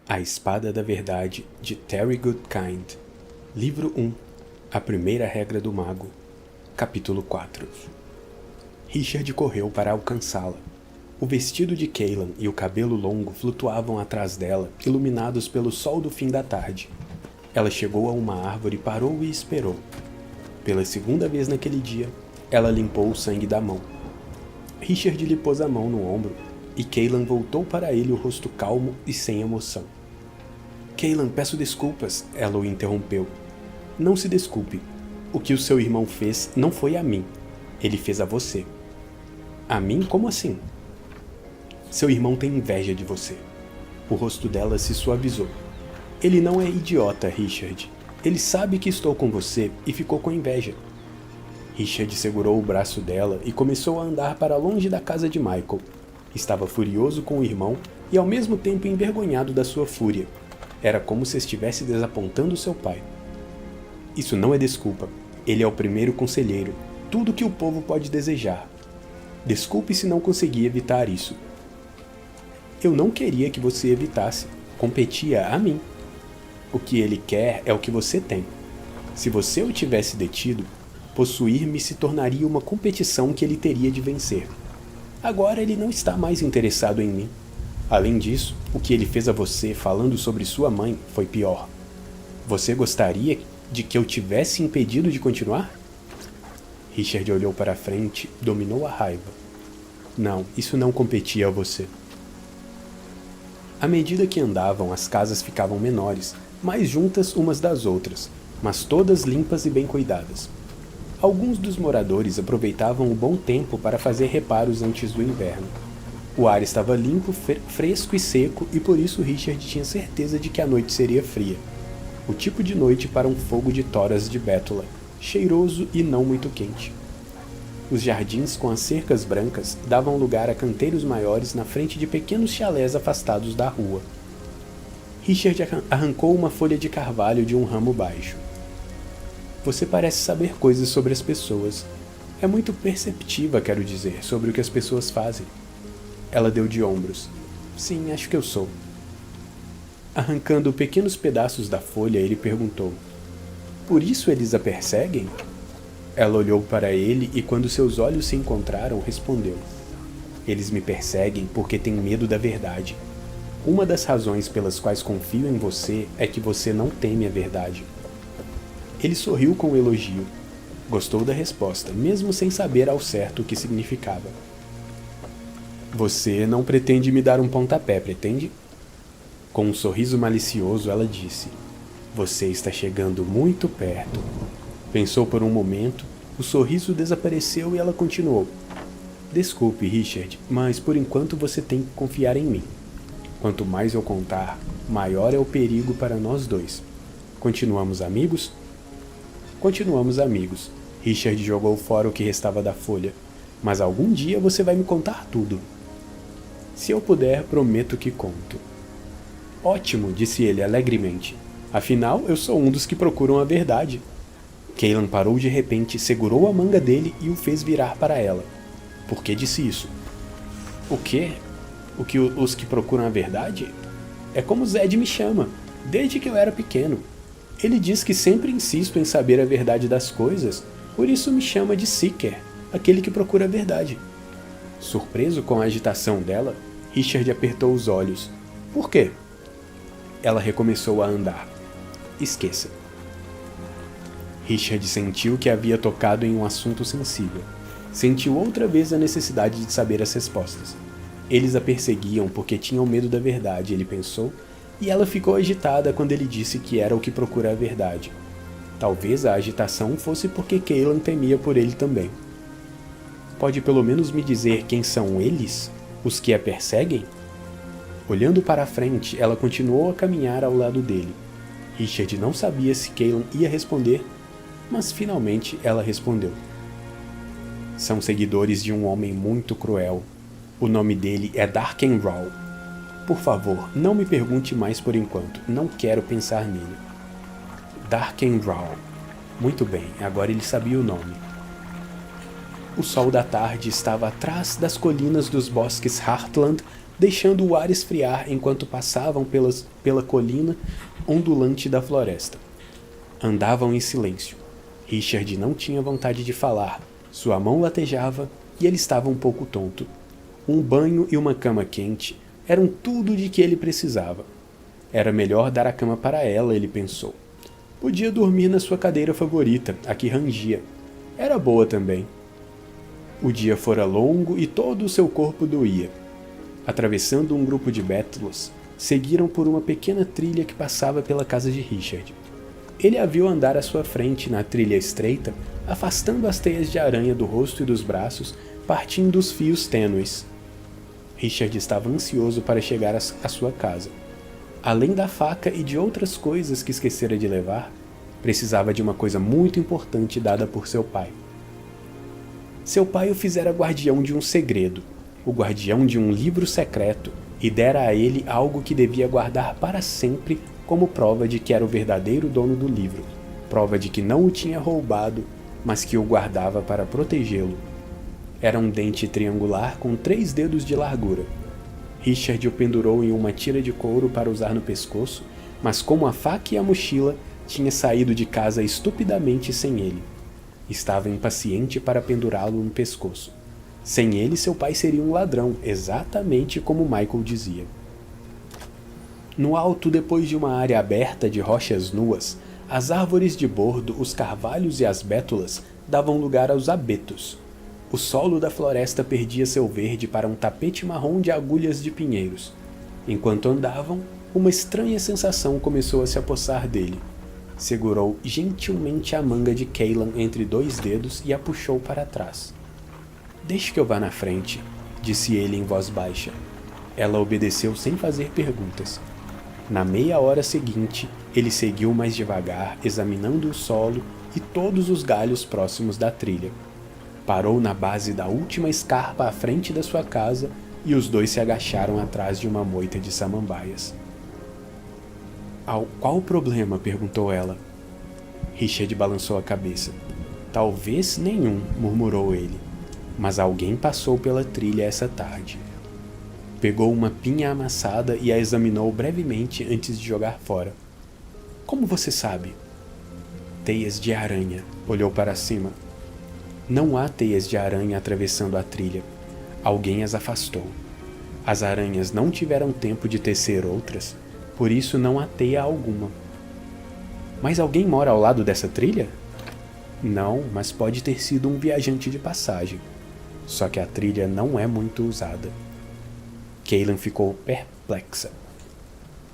A Espada da Verdade, de Terry Goodkind. Livro 1. A Primeira Regra do Mago. Capítulo 4. Richard correu para alcançá-la. O vestido de Cailan e o cabelo longo flutuavam atrás dela, iluminados pelo sol do fim da tarde. Ela chegou a uma árvore, parou e esperou. Pela segunda vez naquele dia, ela limpou o sangue da mão. Richard lhe pôs a mão no ombro, e Cailan voltou para ele o rosto calmo e sem emoção. Cailan, peço desculpas, ela o interrompeu. Não se desculpe. O que o seu irmão fez não foi a mim. Ele fez a você. A mim? Como assim? Seu irmão tem inveja de você. O rosto dela se suavizou. Ele não é idiota, Richard. Ele sabe que estou com você e ficou com inveja. Richard segurou o braço dela e começou a andar para longe da casa de Michael. Estava furioso com o irmão e ao mesmo tempo envergonhado da sua fúria. Era como se estivesse desapontando seu pai. Isso não é desculpa. Ele é o primeiro conselheiro. Tudo que o povo pode desejar. Desculpe se não consegui evitar isso. Eu não queria que você evitasse. Competia a mim. O que ele quer é o que você tem. Se você o tivesse detido, possuir-me se tornaria uma competição que ele teria de vencer. Agora ele não está mais interessado em mim. Além disso, o que ele fez a você falando sobre sua mãe foi pior. Você gostaria de que eu tivesse impedido de continuar? Richard olhou para a frente, dominou a raiva. Não, isso não competia a você. À medida que andavam, as casas ficavam menores, mais juntas umas das outras, mas todas limpas e bem cuidadas. Alguns dos moradores aproveitavam o bom tempo para fazer reparos antes do inverno. O ar estava limpo, fresco e seco, e por isso Richard tinha certeza de que a noite seria fria. O tipo de noite para um fogo de toras de bétula, cheiroso e não muito quente. Os jardins com as cercas brancas davam lugar a canteiros maiores na frente de pequenos chalés afastados da rua. Richard arrancou uma folha de carvalho de um ramo baixo. Você parece saber coisas sobre as pessoas. É muito perceptiva, quero dizer, sobre o que as pessoas fazem. Ela deu de ombros. Sim, acho que eu sou. Arrancando pequenos pedaços da folha, ele perguntou. Por isso eles a perseguem? Ela olhou para ele e quando seus olhos se encontraram, respondeu. Eles me perseguem porque têm medo da verdade. Uma das razões pelas quais confio em você é que você não teme a verdade. Ele sorriu com elogio. Gostou da resposta, mesmo sem saber ao certo o que significava. Você não pretende me dar um pontapé, pretende? Com um sorriso malicioso, ela disse. Você está chegando muito perto. Pensou por um momento, o sorriso desapareceu e ela continuou. Desculpe, Richard, mas por enquanto você tem que confiar em mim. Quanto mais eu contar, maior é o perigo para nós dois. Continuamos amigos? Continuamos amigos. Richard jogou fora o que restava da folha. Mas algum dia você vai me contar tudo. Se eu puder, prometo que conto. Ótimo, disse ele alegremente. Afinal, eu sou um dos que procuram a verdade. Cailan parou de repente, segurou a manga dele e o fez virar para ela. Por que disse isso? O quê? Os que procuram a verdade? É como Zed me chama, desde que eu era pequeno. Ele diz que sempre insisto em saber a verdade das coisas, por isso me chama de Seeker, aquele que procura a verdade. Surpreso com a agitação dela, Richard apertou os olhos. Por quê? Ela recomeçou a andar. Esqueça. Richard sentiu que havia tocado em um assunto sensível. Sentiu outra vez a necessidade de saber as respostas. Eles a perseguiam porque tinham medo da verdade, ele pensou, e ela ficou agitada quando ele disse que era o que procura a verdade. Talvez a agitação fosse porque Cailan temia por ele também. Pode pelo menos me dizer quem são eles? Os que a perseguem? Olhando para a frente, ela continuou a caminhar ao lado dele. Richard não sabia se Cailan ia responder, mas finalmente ela respondeu. São seguidores de um homem muito cruel. O nome dele é Darkenraw. Por favor, não me pergunte mais por enquanto. Não quero pensar nele. Darkenraw. Muito bem, agora ele sabia o nome. O sol da tarde estava atrás das colinas dos bosques Heartland, deixando o ar esfriar enquanto passavam pela colina ondulante da floresta. Andavam em silêncio. Richard não tinha vontade de falar, sua mão latejava e ele estava um pouco tonto. Um banho e uma cama quente eram tudo de que ele precisava. Era melhor dar a cama para ela, ele pensou. Podia dormir na sua cadeira favorita, a que rangia. Era boa também. O dia fora longo e todo o seu corpo doía. Atravessando um grupo de bétulas, seguiram por uma pequena trilha que passava pela casa de Richard. Ele a viu andar à sua frente na trilha estreita, afastando as teias de aranha do rosto e dos braços, partindo os fios tênues. Richard estava ansioso para chegar à sua casa. Além da faca e de outras coisas que esquecera de levar, precisava de uma coisa muito importante dada por seu pai. Seu pai o fizera guardião de um segredo, o guardião de um livro secreto, e dera a ele algo que devia guardar para sempre como prova de que era o verdadeiro dono do livro, prova de que não o tinha roubado, mas que o guardava para protegê-lo. Era um dente triangular com 3 dedos de largura. Richard o pendurou em uma tira de couro para usar no pescoço, mas como a faca e a mochila, tinha saído de casa estupidamente sem ele. Estava impaciente para pendurá-lo no pescoço. Sem ele, seu pai seria um ladrão, exatamente como Michael dizia. No alto, depois de uma área aberta de rochas nuas, as árvores de bordo, os carvalhos e as bétulas davam lugar aos abetos. O solo da floresta perdia seu verde para um tapete marrom de agulhas de pinheiros. Enquanto andavam, uma estranha sensação começou a se apossar dele. Segurou gentilmente a manga de Cailan entre 2 dedos e a puxou para trás. "Deixe que eu vá na frente", disse ele em voz baixa. Ela obedeceu sem fazer perguntas. Na meia hora seguinte, ele seguiu mais devagar, examinando o solo e todos os galhos próximos da trilha. Parou na base da última escarpa à frente da sua casa e os dois se agacharam atrás de uma moita de samambaias. "Qual o problema?" perguntou ela. Richard balançou a cabeça. "Talvez nenhum", murmurou ele. "Mas alguém passou pela trilha essa tarde." Pegou uma pinha amassada e a examinou brevemente antes de jogar fora. "Como você sabe?" "Teias de aranha", olhou para cima. "Não há teias de aranha atravessando a trilha. Alguém as afastou. As aranhas não tiveram tempo de tecer outras, por isso não há teia alguma." "Mas alguém mora ao lado dessa trilha?" "Não, mas pode ter sido um viajante de passagem. Só que a trilha não é muito usada." Cailan ficou perplexa.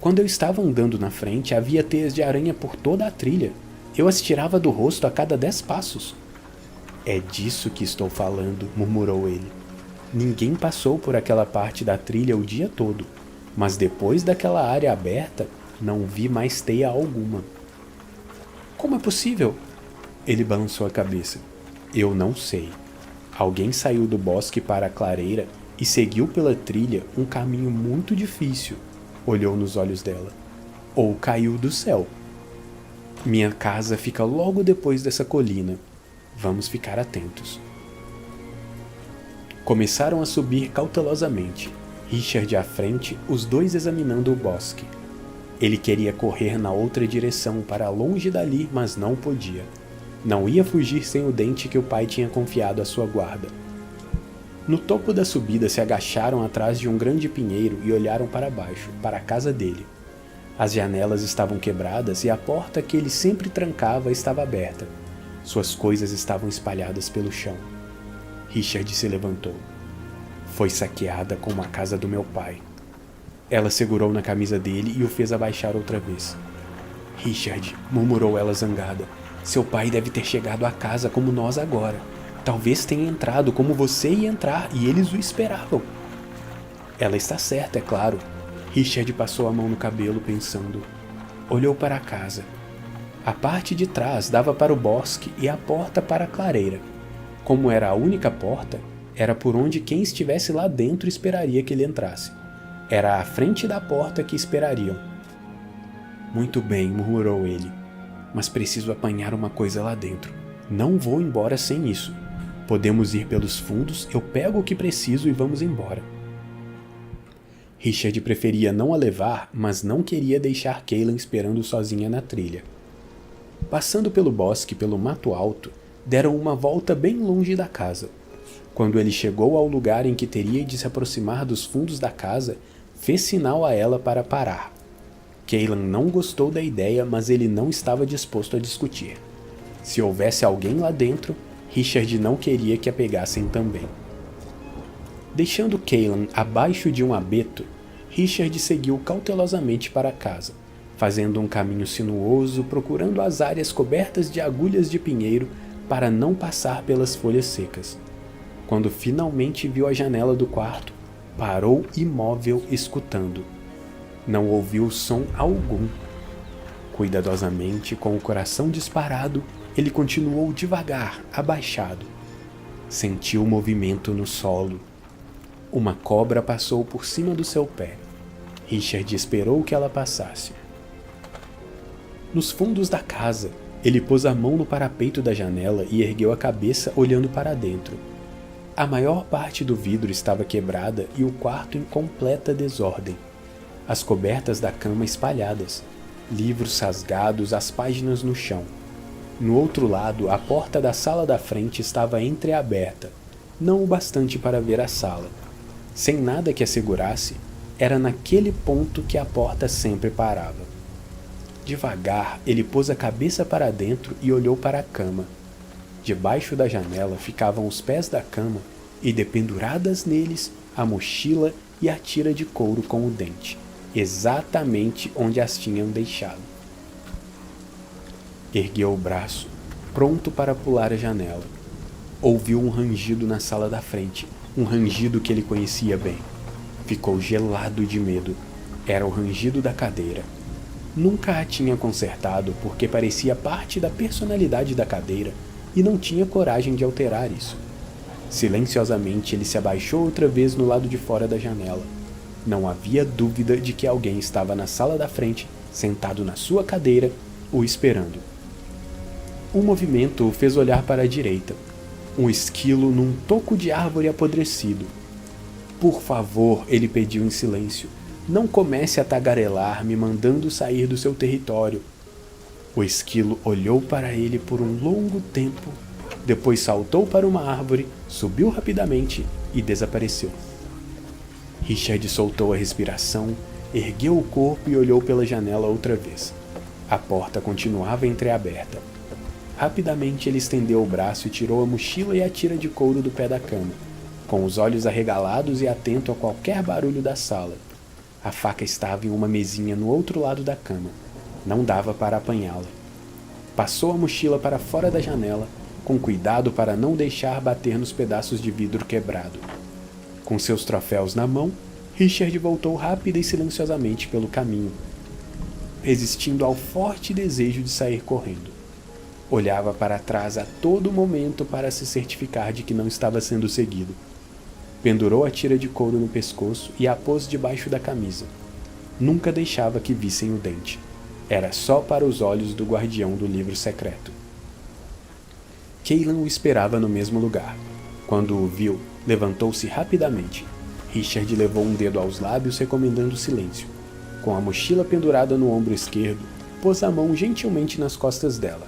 "Quando eu estava andando na frente, havia teias de aranha por toda a trilha. Eu as tirava do rosto a cada 10 passos. "É disso que estou falando", murmurou ele. "Ninguém passou por aquela parte da trilha o dia todo, mas depois daquela área aberta, não vi mais teia alguma." "Como é possível?" Ele balançou a cabeça. "Eu não sei. Alguém saiu do bosque para a clareira e seguiu pela trilha um caminho muito difícil", olhou nos olhos dela. "Ou caiu do céu. Minha casa fica logo depois dessa colina. Vamos ficar atentos." Começaram a subir cautelosamente, Richard à frente, os dois examinando o bosque. Ele queria correr na outra direção, para longe dali, mas não podia. Não ia fugir sem o dente que o pai tinha confiado à sua guarda. No topo da subida se agacharam atrás de um grande pinheiro e olharam para baixo, para a casa dele. As janelas estavam quebradas e a porta que ele sempre trancava estava aberta. Suas coisas estavam espalhadas pelo chão. Richard se levantou. "Foi saqueada como a casa do meu pai." Ela segurou na camisa dele e o fez abaixar outra vez. "Richard", murmurou ela zangada, "seu pai deve ter chegado à casa como nós agora. Talvez tenha entrado como você ia entrar e eles o esperavam." "Ela está certa, é claro." Richard passou a mão no cabelo pensando. Olhou para a casa. A parte de trás dava para o bosque e a porta para a clareira. Como era a única porta, era por onde quem estivesse lá dentro esperaria que ele entrasse. Era à frente da porta que esperariam. "Muito bem", murmurou ele, "mas preciso apanhar uma coisa lá dentro. Não vou embora sem isso. Podemos ir pelos fundos, eu pego o que preciso e vamos embora." Richard preferia não a levar, mas não queria deixar Cailan esperando sozinha na trilha. Passando pelo bosque e pelo mato alto, deram uma volta bem longe da casa. Quando ele chegou ao lugar em que teria de se aproximar dos fundos da casa, fez sinal a ela para parar. Cailan não gostou da ideia, mas ele não estava disposto a discutir. Se houvesse alguém lá dentro, Richard não queria que a pegassem também. Deixando Cailan abaixo de um abeto, Richard seguiu cautelosamente para casa, fazendo um caminho sinuoso, procurando as áreas cobertas de agulhas de pinheiro para não passar pelas folhas secas. Quando finalmente viu a janela do quarto, parou imóvel escutando. Não ouviu som algum. Cuidadosamente, com o coração disparado, ele continuou devagar, abaixado. Sentiu movimento no solo. Uma cobra passou por cima do seu pé. Richard esperou que ela passasse. Nos fundos da casa, ele pôs a mão no parapeito da janela e ergueu a cabeça olhando para dentro. A maior parte do vidro estava quebrada e o quarto em completa desordem. As cobertas da cama espalhadas, livros rasgados, as páginas no chão. No outro lado, a porta da sala da frente estava entreaberta, não o bastante para ver a sala. Sem nada que a segurasse, era naquele ponto que a porta sempre parava. Devagar, ele pôs a cabeça para dentro e olhou para a cama. Debaixo da janela ficavam os pés da cama e, dependuradas neles, a mochila e a tira de couro com o dente, exatamente onde as tinham deixado. Ergueu o braço, pronto para pular a janela. Ouviu um rangido na sala da frente, um rangido que ele conhecia bem. Ficou gelado de medo. Era o rangido da cadeira. Nunca a tinha consertado porque parecia parte da personalidade da cadeira e não tinha coragem de alterar isso. Silenciosamente ele se abaixou outra vez no lado de fora da janela. Não havia dúvida de que alguém estava na sala da frente, sentado na sua cadeira, o esperando. Um movimento o fez olhar para a direita. Um esquilo num toco de árvore apodrecido. Por favor, ele pediu em silêncio, não comece a tagarelar me mandando sair do seu território. O esquilo olhou para ele por um longo tempo, depois saltou para uma árvore, subiu rapidamente e desapareceu. Richard soltou a respiração, ergueu o corpo e olhou pela janela outra vez. A porta continuava entreaberta. Rapidamente ele estendeu o braço e tirou a mochila e a tira de couro do pé da cama, com os olhos arregalados e atento a qualquer barulho da sala. A faca estava em uma mesinha no outro lado da cama. Não dava para apanhá-la. Passou a mochila para fora da janela, com cuidado para não deixar bater nos pedaços de vidro quebrado. Com seus troféus na mão, Richard voltou rápida e silenciosamente pelo caminho, resistindo ao forte desejo de sair correndo. Olhava para trás a todo momento para se certificar de que não estava sendo seguido. Pendurou a tira de couro no pescoço e a pôs debaixo da camisa. Nunca deixava que vissem o dente. Era só para os olhos do guardião do livro secreto. Cailan o esperava no mesmo lugar. Quando o viu, levantou-se rapidamente. Richard levou um dedo aos lábios, recomendando silêncio. Com a mochila pendurada no ombro esquerdo, pôs a mão gentilmente nas costas dela.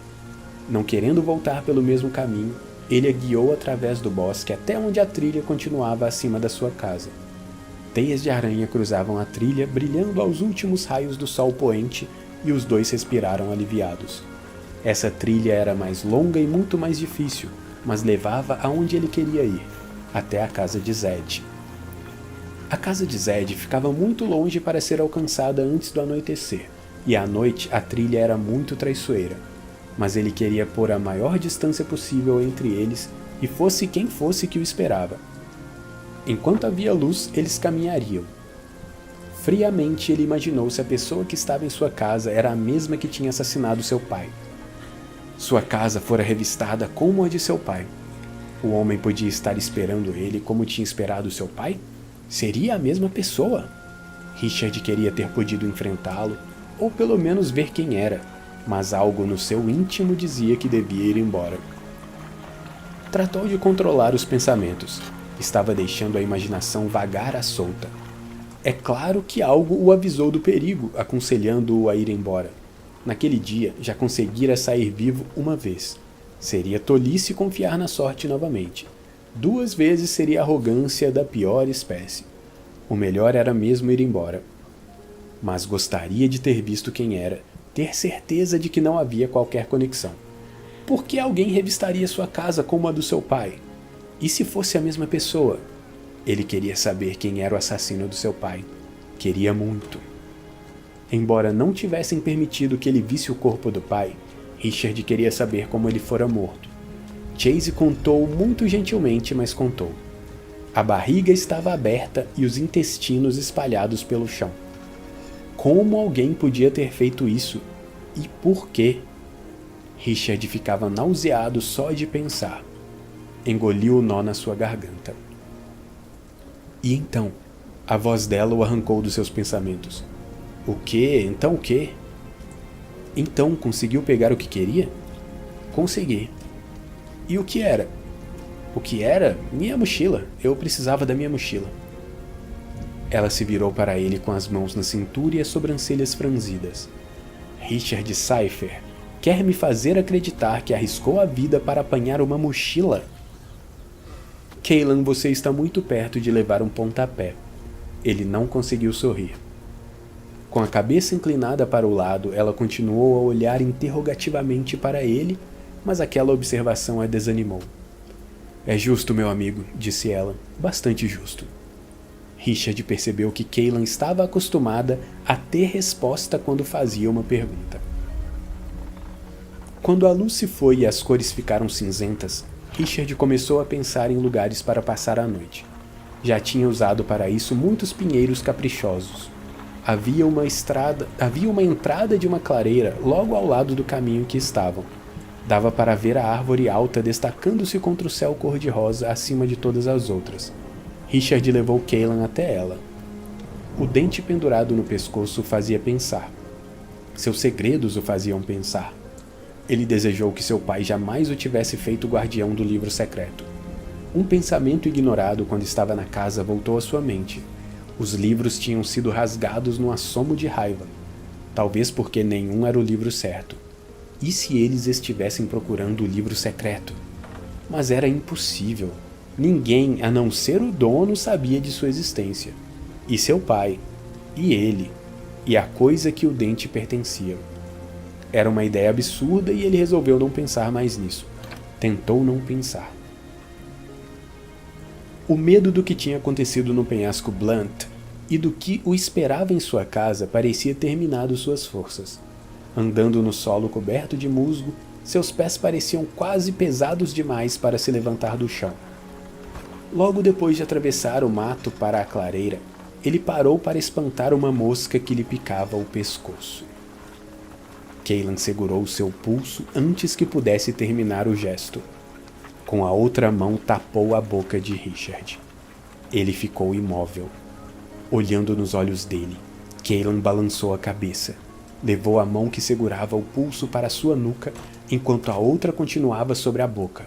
Não querendo voltar pelo mesmo caminho, ele a guiou através do bosque até onde a trilha continuava acima da sua casa. Teias de aranha cruzavam a trilha, brilhando aos últimos raios do sol poente, e os dois respiraram aliviados. Essa trilha era mais longa e muito mais difícil, mas levava aonde ele queria ir, até a casa de Zed. A casa de Zed ficava muito longe para ser alcançada antes do anoitecer, e à noite a trilha era muito traiçoeira. Mas ele queria pôr a maior distância possível entre eles e fosse quem fosse que o esperava. Enquanto havia luz, eles caminhariam. Friamente ele imaginou se a pessoa que estava em sua casa era a mesma que tinha assassinado seu pai. Sua casa fora revistada como a de seu pai. O homem podia estar esperando ele como tinha esperado seu pai? Seria a mesma pessoa? Richard queria ter podido enfrentá-lo, ou pelo menos ver quem era. Mas algo no seu íntimo dizia que devia ir embora. Tratou de controlar os pensamentos. Estava deixando a imaginação vagar à solta. É claro que algo o avisou do perigo, aconselhando-o a ir embora. Naquele dia, já conseguira sair vivo uma vez. Seria tolice confiar na sorte novamente. 2 vezes seria arrogância da pior espécie. O melhor era mesmo ir embora. Mas gostaria de ter visto quem era, ter certeza de que não havia qualquer conexão. Por que alguém revistaria sua casa como a do seu pai? E se fosse a mesma pessoa? Ele queria saber quem era o assassino do seu pai. Queria muito. Embora não tivessem permitido que ele visse o corpo do pai, Richard queria saber como ele fora morto. Chase contou muito gentilmente, mas contou. A barriga estava aberta e os intestinos espalhados pelo chão. Como alguém podia ter feito isso? E por quê? Richard ficava nauseado só de pensar. Engoliu o nó na sua garganta. E então? A voz dela o arrancou dos seus pensamentos. O quê? Então o quê? Então, conseguiu pegar o que queria? Consegui. E o que era? O que era? Minha mochila. Eu precisava da minha mochila. Ela se virou para ele com as mãos na cintura e as sobrancelhas franzidas. Richard Cypher quer me fazer acreditar que arriscou a vida para apanhar uma mochila? Cailan, você está muito perto de levar um pontapé. Ele não conseguiu sorrir. Com a cabeça inclinada para o lado, ela continuou a olhar interrogativamente para ele, mas aquela observação a desanimou. É justo, meu amigo, disse ela, bastante justo. Richard percebeu que Cailan estava acostumada a ter resposta quando fazia uma pergunta. Quando a luz se foi e as cores ficaram cinzentas, Richard começou a pensar em lugares para passar a noite. Já tinha usado para isso muitos pinheiros caprichosos. Havia uma entrada de uma clareira logo ao lado do caminho que estavam. Dava para ver a árvore alta destacando-se contra o céu cor-de-rosa acima de todas as outras. Richard levou Cailan até ela. O dente pendurado no pescoço o fazia pensar. Seus segredos o faziam pensar. Ele desejou que seu pai jamais o tivesse feito guardião do livro secreto. Um pensamento ignorado quando estava na casa voltou à sua mente. Os livros tinham sido rasgados num assomo de raiva. Talvez porque nenhum era o livro certo. E se eles estivessem procurando o livro secreto? Mas era impossível. Ninguém, a não ser o dono, sabia de sua existência. E seu pai. E ele. E a coisa que o dente pertencia. Era uma ideia absurda e ele resolveu não pensar mais nisso. Tentou não pensar. O medo do que tinha acontecido no penhasco Blunt e do que o esperava em sua casa parecia ter minado suas forças. Andando no solo coberto de musgo, seus pés pareciam quase pesados demais para se levantar do chão. Logo depois de atravessar o mato para a clareira, ele parou para espantar uma mosca que lhe picava o pescoço. Cailan segurou seu pulso antes que pudesse terminar o gesto. Com a outra mão tapou a boca de Richard. Ele ficou imóvel. Olhando nos olhos dele, Cailan balançou a cabeça. Levou a mão que segurava o pulso para sua nuca, enquanto a outra continuava sobre a boca.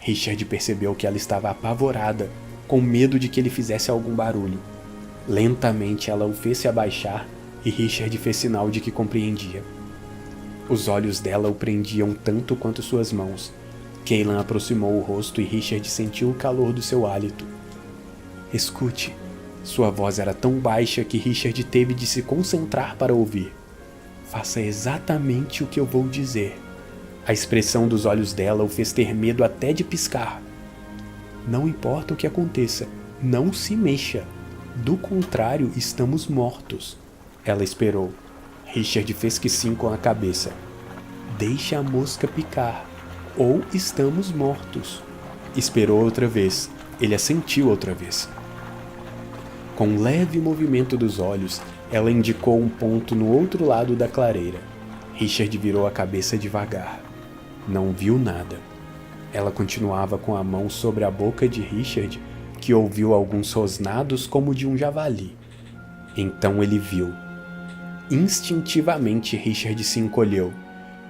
Richard percebeu que ela estava apavorada, com medo de que ele fizesse algum barulho. Lentamente ela o fez se abaixar e Richard fez sinal de que compreendia. Os olhos dela o prendiam tanto quanto suas mãos. Cailan aproximou o rosto e Richard sentiu o calor do seu hálito. Escute. Sua voz era tão baixa que Richard teve de se concentrar para ouvir. Faça exatamente o que eu vou dizer. A expressão dos olhos dela o fez ter medo até de piscar. Não importa o que aconteça, não se mexa. Do contrário, estamos mortos. Ela esperou. Richard fez que sim com a cabeça. Deixe a mosca picar. Ou estamos mortos. Esperou outra vez. Ele assentiu outra vez. Com um leve movimento dos olhos, ela indicou um ponto no outro lado da clareira. Richard virou a cabeça devagar. Não viu nada. Ela continuava com a mão sobre a boca de Richard, que ouviu alguns rosnados como de um javali. Então ele viu. Instintivamente Richard se encolheu.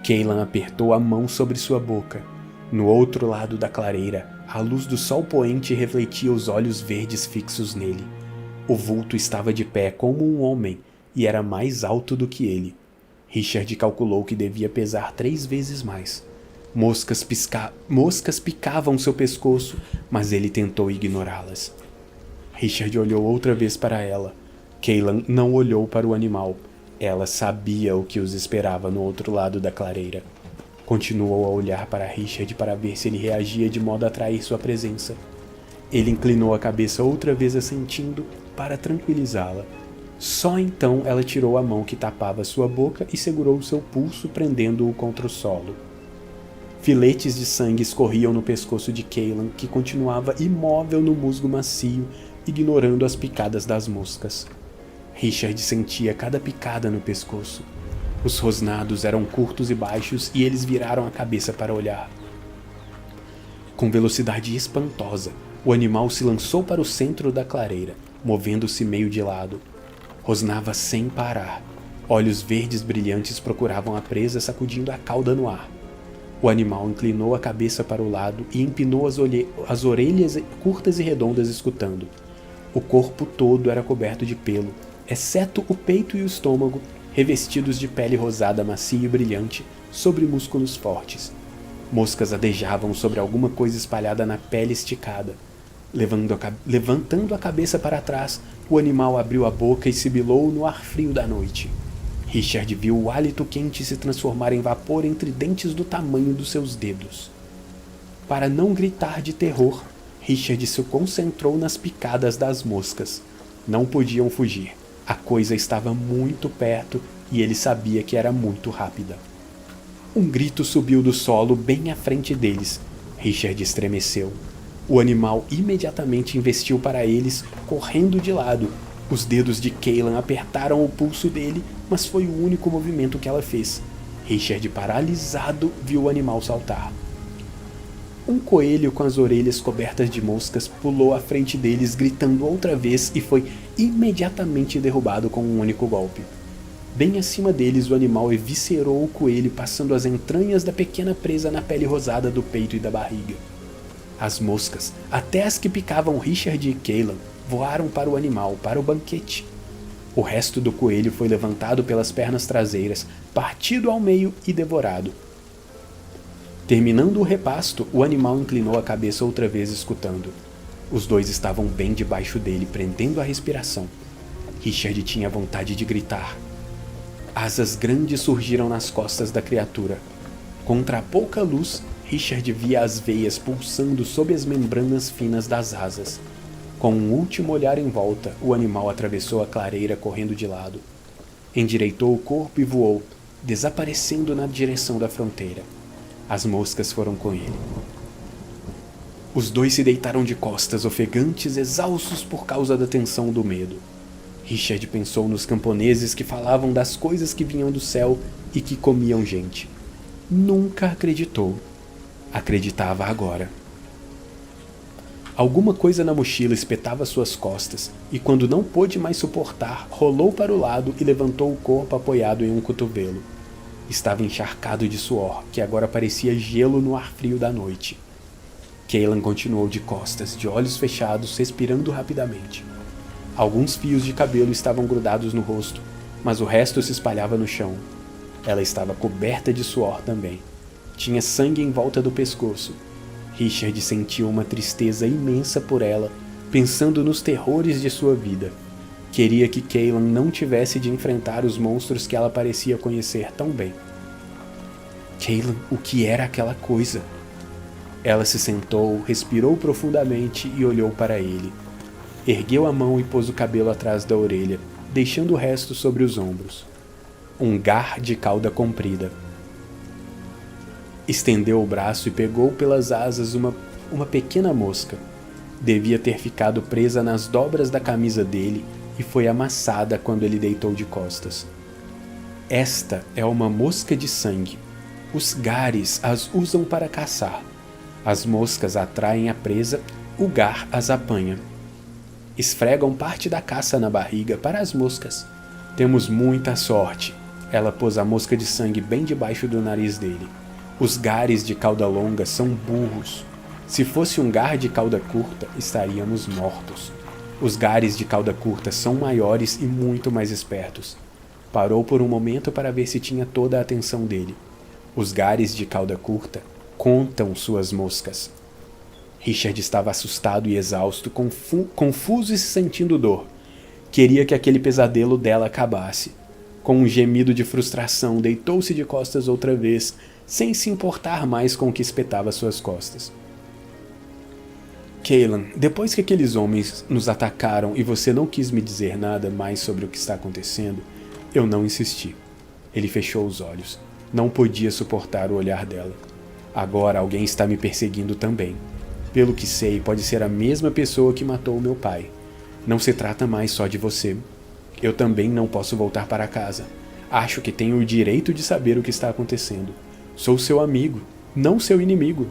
Cailan apertou a mão sobre sua boca. No outro lado da clareira, a luz do sol poente refletia os olhos verdes fixos nele. O vulto estava de pé como um homem e era mais alto do que ele. Richard calculou que devia pesar 3 vezes mais. Moscas picavam seu pescoço, mas ele tentou ignorá-las. Richard olhou outra vez para ela. Cailan não olhou para o animal. Ela sabia o que os esperava no outro lado da clareira. Continuou a olhar para Richard para ver se ele reagia de modo a atrair sua presença. Ele inclinou a cabeça outra vez assentindo para tranquilizá-la. Só então ela tirou a mão que tapava sua boca e segurou seu pulso, prendendo-o contra o solo. Filetes de sangue escorriam no pescoço de Cailan, que continuava imóvel no musgo macio, ignorando as picadas das moscas. Richard sentia cada picada no pescoço. Os rosnados eram curtos e baixos e eles viraram a cabeça para olhar. Com velocidade espantosa, o animal se lançou para o centro da clareira, movendo-se meio de lado. Rosnava sem parar. Olhos verdes brilhantes procuravam a presa, sacudindo a cauda no ar. O animal inclinou a cabeça para o lado e empinou as orelhas curtas e redondas, escutando. O corpo todo era coberto de pelo, exceto o peito e o estômago, revestidos de pele rosada macia e brilhante sobre músculos fortes. Moscas adejavam sobre alguma coisa espalhada na pele esticada. Levantando a cabeça para trás, o animal abriu a boca e sibilou no ar frio da noite. Richard viu o hálito quente se transformar em vapor entre dentes do tamanho dos seus dedos. Para não gritar de terror, Richard se concentrou nas picadas das moscas. Não podiam fugir. A coisa estava muito perto e ele sabia que era muito rápida. Um grito subiu do solo bem à frente deles. Richard estremeceu. O animal imediatamente investiu para eles, correndo de lado. Os dedos de Cailan apertaram o pulso dele, mas foi o único movimento que ela fez. Richard, paralisado, viu o animal saltar. Um coelho com as orelhas cobertas de moscas pulou à frente deles, gritando outra vez, e foi imediatamente derrubado com um único golpe. Bem acima deles, o animal eviscerou o coelho, passando as entranhas da pequena presa na pele rosada do peito e da barriga. As moscas, até as que picavam Richard e Cailan, voaram para o animal, para o banquete. O resto do coelho foi levantado pelas pernas traseiras, partido ao meio e devorado. Terminando o repasto, o animal inclinou a cabeça outra vez, escutando. Os dois estavam bem debaixo dele, prendendo a respiração. Richard tinha vontade de gritar. Asas grandes surgiram nas costas da criatura. Contra a pouca luz, Richard via as veias pulsando sob as membranas finas das asas. Com um último olhar em volta, o animal atravessou a clareira correndo de lado. Endireitou o corpo e voou, desaparecendo na direção da fronteira. As moscas foram com ele. Os dois se deitaram de costas, ofegantes, exaustos por causa da tensão do medo. Richard pensou nos camponeses que falavam das coisas que vinham do céu e que comiam gente. Nunca acreditou. Acreditava agora. Alguma coisa na mochila espetava suas costas, e quando não pôde mais suportar, rolou para o lado e levantou o corpo apoiado em um cotovelo. Estava encharcado de suor, que agora parecia gelo no ar frio da noite. Cailan continuou de costas, de olhos fechados, respirando rapidamente. Alguns fios de cabelo estavam grudados no rosto, mas o resto se espalhava no chão. Ela estava coberta de suor também. Tinha sangue em volta do pescoço. Richard sentiu uma tristeza imensa por ela, pensando nos terrores de sua vida. Queria que Cailan não tivesse de enfrentar os monstros que ela parecia conhecer tão bem. Cailan, o que era aquela coisa? Ela se sentou, respirou profundamente e olhou para ele. Ergueu a mão e pôs o cabelo atrás da orelha, deixando o resto sobre os ombros. Um gar de cauda comprida. Estendeu o braço e pegou pelas asas uma pequena mosca. Devia ter ficado presa nas dobras da camisa dele e foi amassada quando ele deitou de costas. Esta é uma mosca de sangue. Os gares as usam para caçar. As moscas atraem a presa, o gar as apanha. Esfregam parte da caça na barriga para as moscas. Temos muita sorte. Ela pôs a mosca de sangue bem debaixo do nariz dele. Os gares de cauda longa são burros. Se fosse um gar de cauda curta, estaríamos mortos. Os gares de cauda curta são maiores e muito mais espertos. Parou por um momento para ver se tinha toda a atenção dele. Os gares de cauda curta contam suas moscas. Richard estava assustado e exausto, confuso e sentindo dor. Queria que aquele pesadelo dela acabasse. Com um gemido de frustração, deitou-se de costas outra vez, sem se importar mais com o que espetava suas costas. Cailan, depois que aqueles homens nos atacaram e você não quis me dizer nada mais sobre o que está acontecendo, eu não insisti. Ele fechou os olhos. Não podia suportar o olhar dela. Agora alguém está me perseguindo também. Pelo que sei, pode ser a mesma pessoa que matou meu pai. Não se trata mais só de você. Eu também não posso voltar para casa. Acho que tenho o direito de saber o que está acontecendo. Sou seu amigo, não seu inimigo.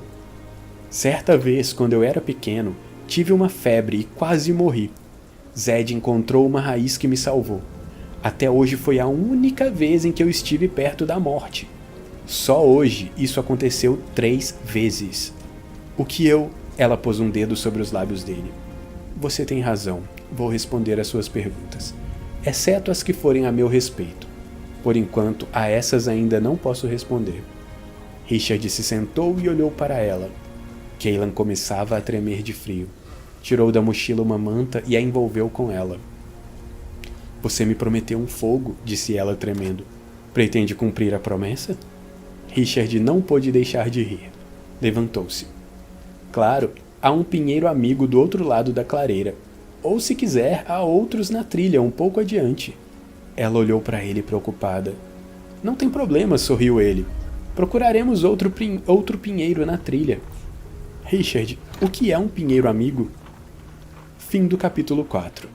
Certa vez, quando eu era pequeno, tive uma febre e quase morri. Zed encontrou uma raiz que me salvou. Até hoje foi a única vez em que eu estive perto da morte. Só hoje isso aconteceu 3 vezes. O que eu... Ela pôs um dedo sobre os lábios dele. Você tem razão. Vou responder às suas perguntas. Exceto as que forem a meu respeito. Por enquanto, a essas ainda não posso responder. Richard se sentou e olhou para ela. Cailan começava a tremer de frio. Tirou da mochila uma manta e a envolveu com ela. Você me prometeu um fogo, disse ela tremendo. Pretende cumprir a promessa? Richard não pôde deixar de rir. Levantou-se. Claro, há um pinheiro amigo do outro lado da clareira. Ou, se quiser, há outros na trilha, um pouco adiante. Ela olhou para ele preocupada. Não tem problema, sorriu ele. Procuraremos outro pinheiro na trilha. Richard, o que é um pinheiro amigo? Fim do capítulo 4.